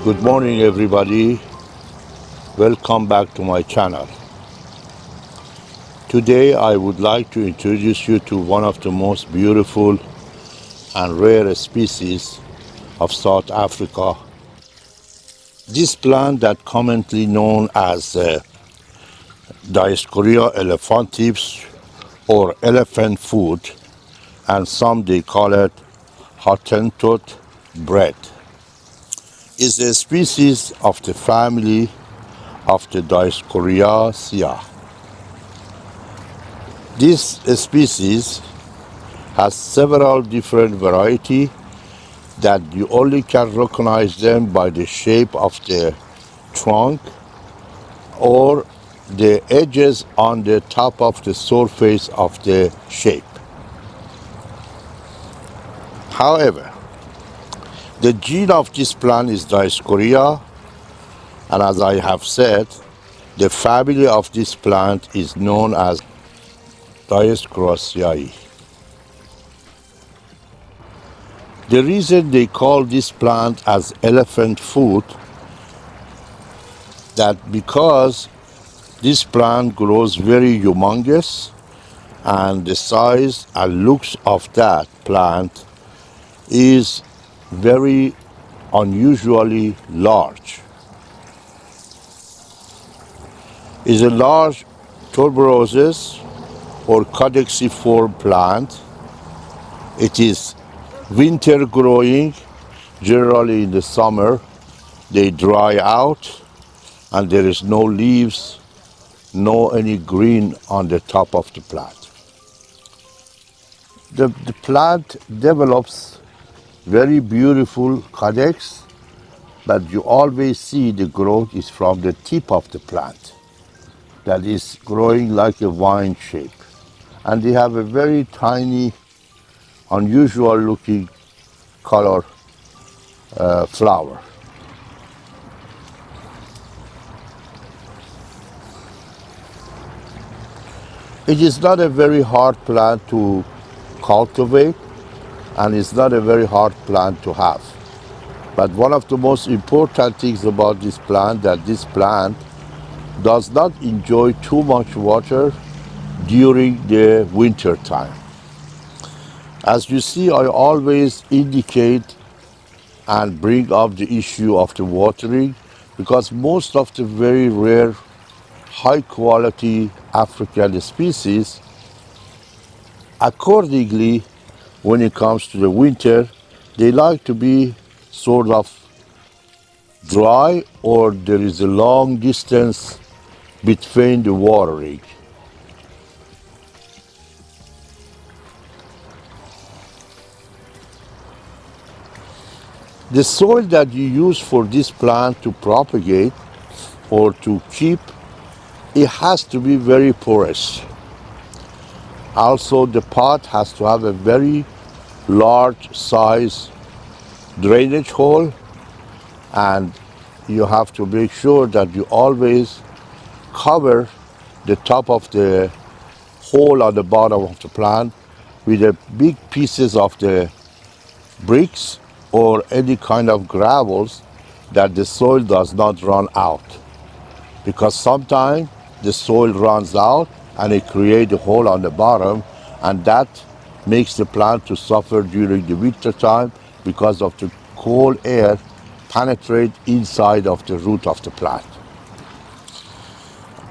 Good morning, everybody. Welcome back to my channel. Today, I would like to introduce you to one of the most beautiful and rare species of South Africa. This plant that commonly known as Dioscorea elephantipes or elephant food, and some they call it Hottentot bread, is a species of the family of the Dioscoreaceae. This species has several different varieties that you only can recognize them by the shape of the trunk or the edges on the top of the surface of the shape. However, the gene of this plant is Dioscorea, and as I have said, the family of this plant is known as Dioscoreaceae. The reason they call this plant as elephant food that because this plant grows very humongous and the size and looks of that plant is very unusually large. It's a large tuberous or caduciform plant. It is winter growing. Generally in the summer they dry out and there is no leaves, no any green on the top of the plant. The plant develops very beautiful calyx, but you always see the growth is from the tip of the plant that is growing like a vine shape. And they have a very tiny, unusual looking color flower. It is not a very hard plant to cultivate, and it's not a very hard plant to have. But one of the most important things about this plant that this plant does not enjoy too much water during the winter time. As you see, I always indicate and bring up the issue of the watering because most of the very rare, high quality African species, accordingly, when it comes to the winter, they like to be sort of dry or there is a long distance between the watering. The soil that you use for this plant to propagate or to keep, it has to be very porous. Also, the pot has to have a very large size drainage hole, and you have to make sure that you always cover the top of the hole on the bottom of the plant with the big pieces of the bricks or any kind of gravels that the soil does not run out, because sometimes the soil runs out and it creates a hole on the bottom, and that makes the plant to suffer during the winter time because of the cold air penetrate inside of the root of the plant.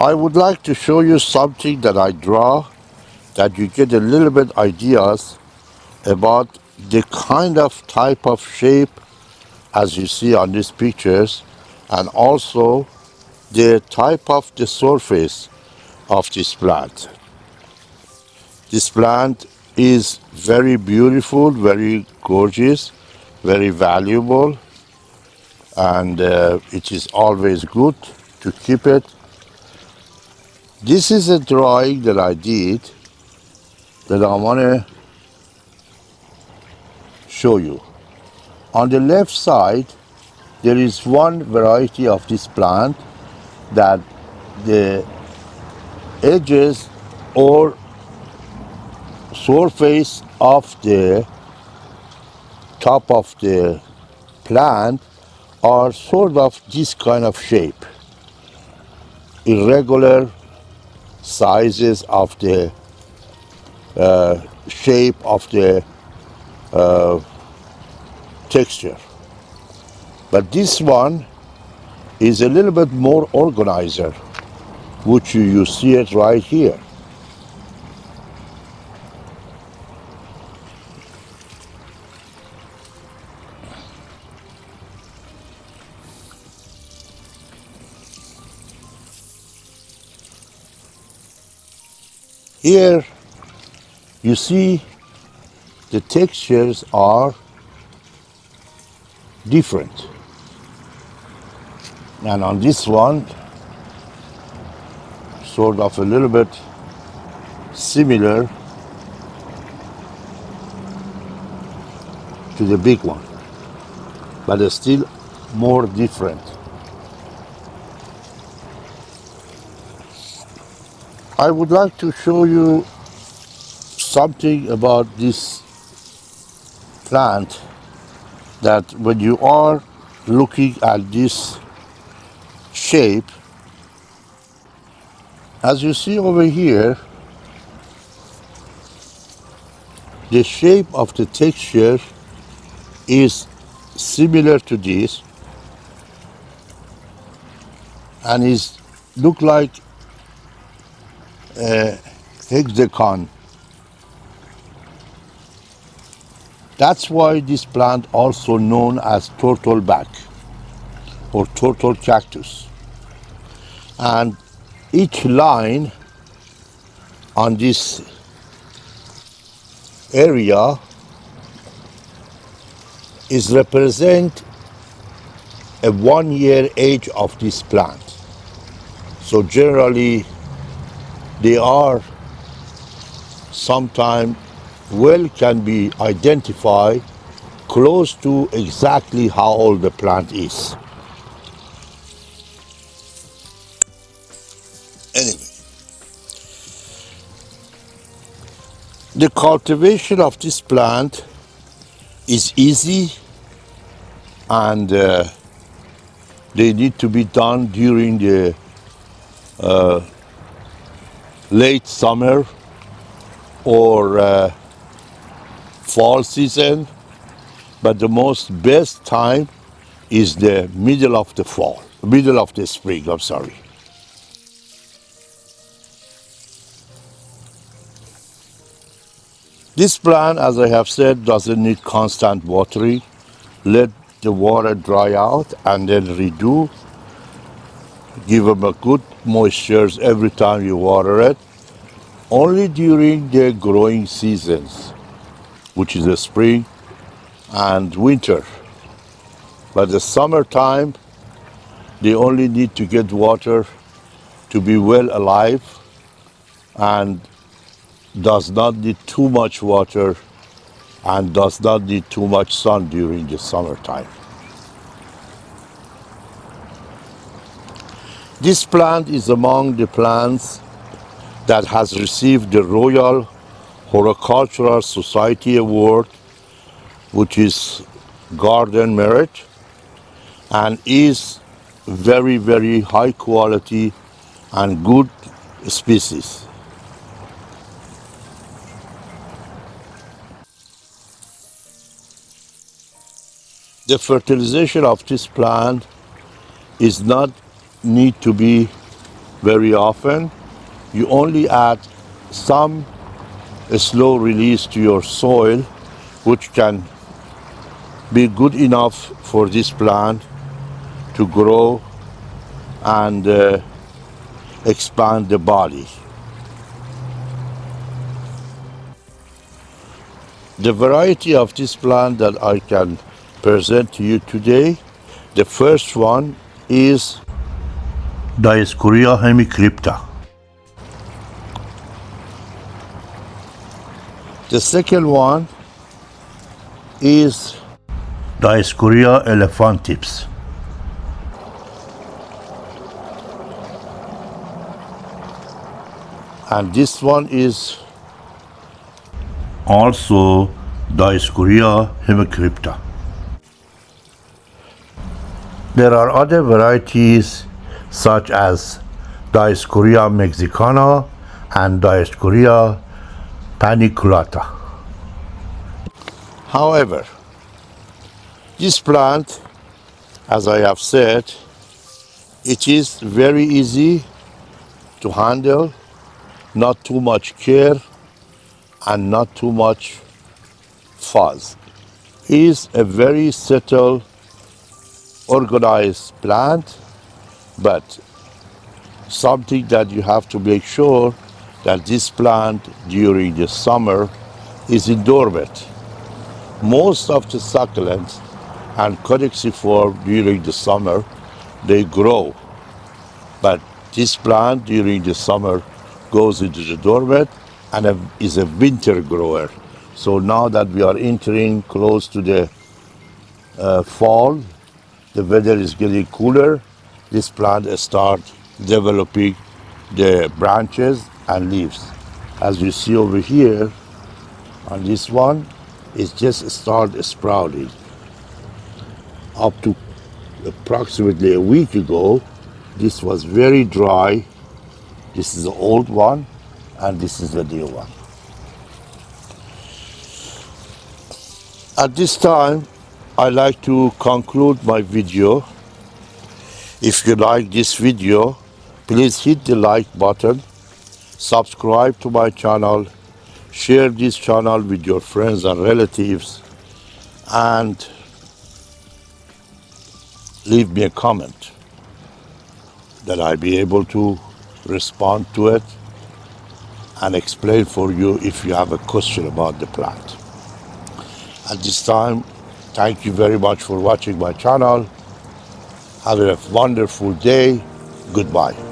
I would like to show you something that I draw that you get a little bit ideas about the kind of type of shape as you see on these pictures, and also the type of the surface of this plant. This plant is very beautiful, very gorgeous, very valuable, and it is always good to keep it. This is a drawing that I did that I want to show you. On the left side, there is one variety of this plant that the edges or surface of the top of the plant are sort of this kind of shape, irregular sizes of the shape of the texture. But this one is a little bit more organizer, which you see it right here. Here you see the textures are different. And on this one, sort of a little bit similar to the big one, but it's still more different. I would like to show you something about this plant, that when you are looking at this shape, as you see over here, the shape of the texture is similar to this and is look like a hexagon. That's why this plant also known as turtleback or turtle cactus. And each line on this area is represent a 1 year age of this plant. So generally they are sometime can be identified close to exactly how old the plant is. Anyway, the cultivation of this plant is easy, and they need to be done during the late summer or fall season, but the most best time is the middle of the fall, middle of the spring, I'm sorry. This plant, as I have said, doesn't need constant watering. Let the water dry out and then redo. Give them a good moisture every time you water it. Only during the growing seasons, which is the spring and winter. But the summertime, they only need to get water to be well alive and does not need too much water and does not need too much sun during the summertime. This plant is among the plants that has received the Royal Horticultural Society Award, which is garden merit, and is very, very high quality and good species. The fertilization of this plant is not need to be very often. You only add some slow release to your soil, which can be good enough for this plant to grow and expand the body. The variety of this plant that I can present to you today, the first one is Dioscorea hemicrypta. The second one is Dioscorea elephantipes. And this one is also Dioscorea hemicrypta. There are other varieties such as Dioscorea mexicana and Dioscorea paniculata. However, this plant, as I have said, it is very easy to handle, not too much care and not too much fuzz. It is a very settled, organized plant, but something that you have to make sure that this plant during the summer is in dormant. Most of the succulents and codixiform during the summer they grow, but this plant during the summer goes into the dormant and is a winter grower. So now that we are entering close to the fall, the weather is getting cooler, this plant starts developing the branches and leaves. As you see over here on this one, it just started sprouting. Up to approximately a week ago, this was very dry. This is the old one, and this is the new one. At this time, I like to conclude my video. If you like this video, please hit the like button, subscribe to my channel, share this channel with your friends and relatives, and leave me a comment that I'll be able to respond to it and explain for you if you have a question about the plant. At this time, thank you very much for watching my channel. Have a wonderful day. Goodbye.